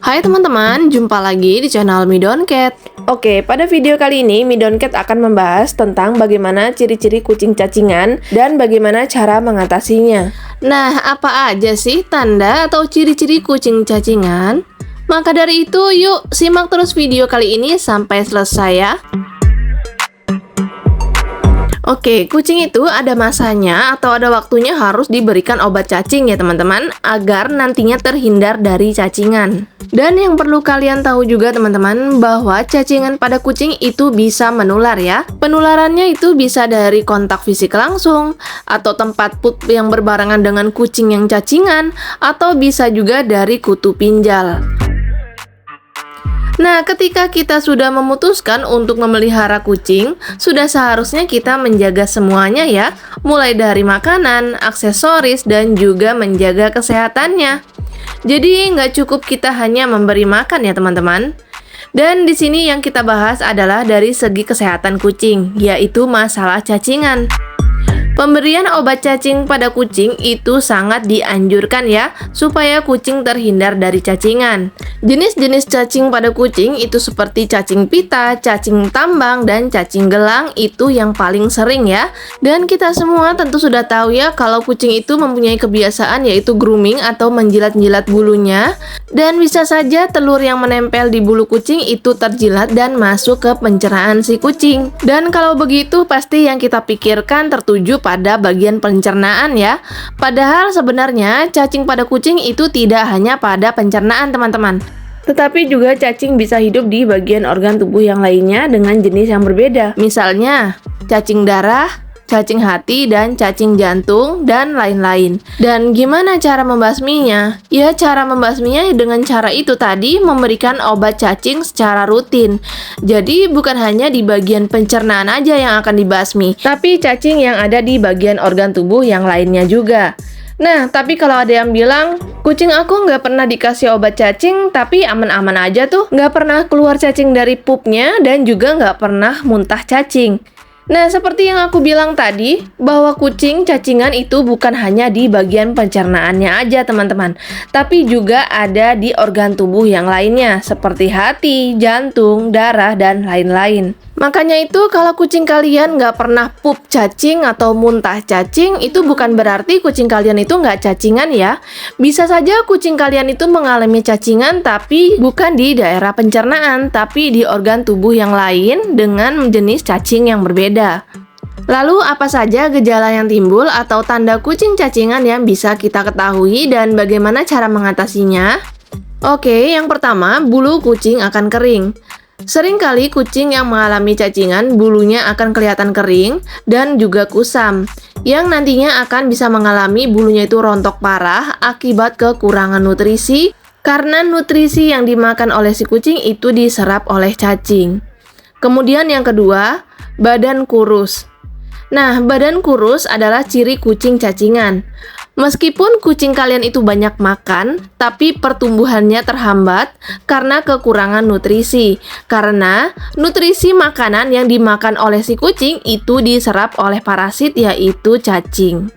Hai teman-teman, jumpa lagi di channel Midoncat. Oke, pada video kali ini Midoncat akan membahas tentang bagaimana ciri-ciri kucing cacingan dan bagaimana cara mengatasinya. Nah, apa aja sih tanda atau ciri-ciri kucing cacingan? Maka dari itu, yuk simak terus video kali ini sampai selesai ya. Oke, kucing itu ada masanya atau ada waktunya harus diberikan obat cacing ya teman-teman, agar nantinya terhindar dari cacingan. Dan yang perlu kalian tahu juga teman-teman, bahwa cacingan pada kucing itu bisa menular ya. Penularannya itu bisa dari kontak fisik langsung, atau tempat pup yang berbarengan dengan kucing yang cacingan, atau bisa juga dari kutu pinjal. Nah, ketika kita sudah memutuskan untuk memelihara kucing, sudah seharusnya kita menjaga semuanya ya, mulai dari makanan, aksesoris, dan juga menjaga kesehatannya. Jadi, nggak cukup kita hanya memberi makan ya teman-teman. Dan di sini yang kita bahas adalah dari segi kesehatan kucing, yaitu masalah cacingan. Pemberian obat cacing pada kucing itu sangat dianjurkan ya, supaya kucing terhindar dari cacingan. Jenis-jenis cacing pada kucing itu seperti cacing pita, cacing tambang, dan cacing gelang itu yang paling sering ya. Dan kita semua tentu sudah tahu ya kalau kucing itu mempunyai kebiasaan yaitu grooming atau menjilat-jilat bulunya. Dan bisa saja telur yang menempel di bulu kucing itu terjilat dan masuk ke pencernaan si kucing. Dan kalau begitu pasti yang kita pikirkan tertuju pada bagian pencernaan ya. Padahal sebenarnya cacing pada kucing itu tidak hanya pada pencernaan teman-teman, tetapi juga cacing bisa hidup di bagian organ tubuh yang lainnya dengan jenis yang berbeda. Misalnya cacing darah, cacing hati, dan cacing jantung, dan lain-lain. Dan gimana cara membasminya? Ya, cara membasminya dengan cara itu tadi, memberikan obat cacing secara rutin. Jadi bukan hanya di bagian pencernaan aja yang akan dibasmi, tapi cacing yang ada di bagian organ tubuh yang lainnya juga. Nah, tapi kalau ada yang bilang, kucing aku nggak pernah dikasih obat cacing, tapi aman-aman aja tuh, nggak pernah keluar cacing dari pupnya, dan juga nggak pernah muntah cacing. Nah, seperti yang aku bilang tadi, bahwa kucing cacingan itu bukan hanya di bagian pencernaannya aja teman-teman, tapi juga ada di organ tubuh yang lainnya, seperti hati, jantung, darah, dan lain-lain. Makanya itu kalau kucing kalian nggak pernah pup cacing atau muntah cacing, itu bukan berarti kucing kalian itu nggak cacingan ya. Bisa saja kucing kalian itu mengalami cacingan tapi bukan di daerah pencernaan, tapi di organ tubuh yang lain dengan jenis cacing yang berbeda. Lalu apa saja gejala yang timbul atau tanda kucing cacingan yang bisa kita ketahui dan bagaimana cara mengatasinya? Oke, yang pertama, bulu kucing akan kering. Seringkali kucing yang mengalami cacingan bulunya akan kelihatan kering dan juga kusam, yang nantinya akan bisa mengalami bulunya itu rontok parah akibat kekurangan nutrisi, karena nutrisi yang dimakan oleh si kucing itu diserap oleh cacing. Kemudian yang kedua, badan kurus. Nah, badan kurus adalah ciri kucing cacingan. Meskipun kucing kalian itu banyak makan, tapi pertumbuhannya terhambat karena kekurangan nutrisi. Karena nutrisi makanan yang dimakan oleh si kucing itu diserap oleh parasit yaitu cacing.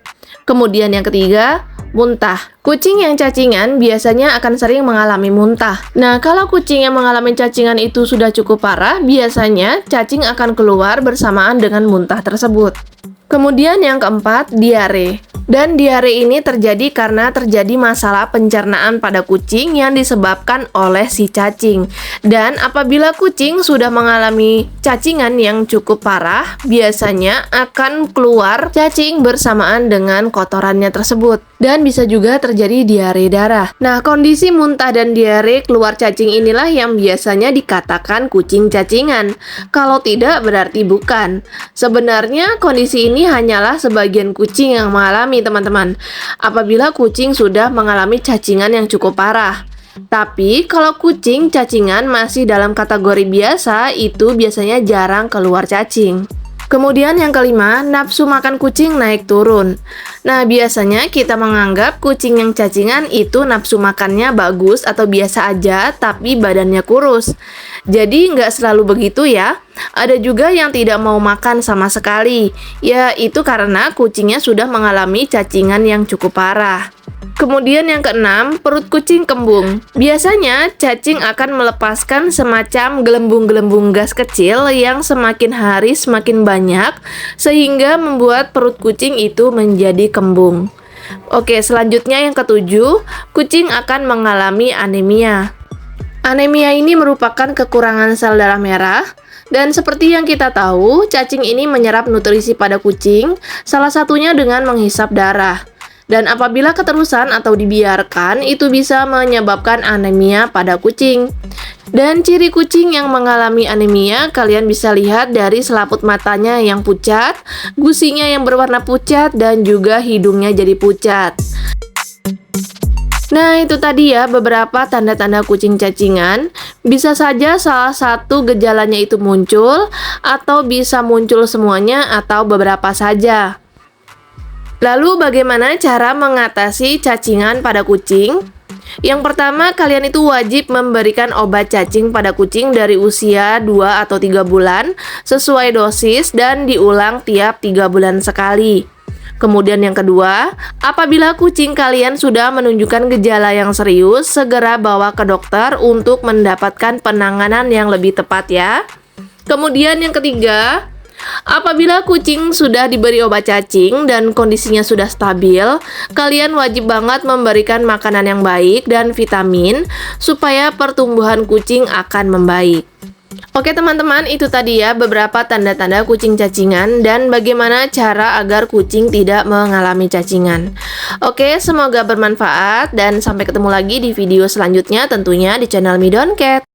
Kemudian yang ketiga, muntah. Kucing yang cacingan biasanya akan sering mengalami muntah. Nah, kalau kucing yang mengalami cacingan itu sudah cukup parah, biasanya cacing akan keluar bersamaan dengan muntah tersebut. Kemudian yang keempat, diare. Dan diare ini terjadi karena terjadi masalah pencernaan pada kucing yang disebabkan oleh si cacing. Dan apabila kucing sudah mengalami cacingan yang cukup parah, biasanya akan keluar cacing bersamaan dengan kotorannya tersebut. Dan bisa juga terjadi diare darah. Nah, kondisi muntah dan diare keluar cacing inilah yang biasanya dikatakan kucing cacingan. Kalau tidak, berarti bukan. Sebenarnya kondisi ini hanyalah sebagian kucing yang mengalami teman-teman, apabila kucing sudah mengalami cacingan yang cukup parah. Tapi kalau kucing cacingan masih dalam kategori biasa, itu biasanya jarang keluar cacing. Kemudian yang kelima, nafsu makan kucing naik turun. Nah, biasanya kita menganggap kucing yang cacingan itu nafsu makannya bagus atau biasa aja, tapi badannya kurus. Jadi nggak selalu begitu ya. Ada juga yang tidak mau makan sama sekali. Ya, itu karena kucingnya sudah mengalami cacingan yang cukup parah. Kemudian yang keenam, perut kucing kembung. Biasanya cacing akan melepaskan semacam gelembung-gelembung gas kecil yang semakin hari semakin banyak sehingga membuat perut kucing itu menjadi kembung. Oke, selanjutnya yang ketujuh, kucing akan mengalami anemia. Anemia ini merupakan kekurangan sel darah merah. Dan seperti yang kita tahu, cacing ini menyerap nutrisi pada kucing, salah satunya dengan menghisap darah. Dan apabila keterusan atau dibiarkan, itu bisa menyebabkan anemia pada kucing. Dan ciri kucing yang mengalami anemia, kalian bisa lihat dari selaput matanya yang pucat, gusinya yang berwarna pucat, dan juga hidungnya jadi pucat. Nah, itu tadi ya beberapa tanda-tanda kucing cacingan. Bisa saja salah satu gejalanya itu muncul, atau bisa muncul semuanya, atau beberapa saja. Lalu bagaimana cara mengatasi cacingan pada kucing? Yang pertama, kalian itu wajib memberikan obat cacing pada kucing dari usia 2 atau 3 bulan sesuai dosis dan diulang tiap 3 bulan sekali. Kemudian yang kedua, apabila kucing kalian sudah menunjukkan gejala yang serius, segera bawa ke dokter untuk mendapatkan penanganan yang lebih tepat ya. Kemudian yang ketiga, apabila kucing sudah diberi obat cacing dan kondisinya sudah stabil, kalian wajib banget memberikan makanan yang baik dan vitamin supaya pertumbuhan kucing akan membaik. Oke teman-teman, itu tadi ya beberapa tanda-tanda kucing cacingan dan bagaimana cara agar kucing tidak mengalami cacingan. Oke, semoga bermanfaat dan sampai ketemu lagi di video selanjutnya tentunya di channel Midon Cat.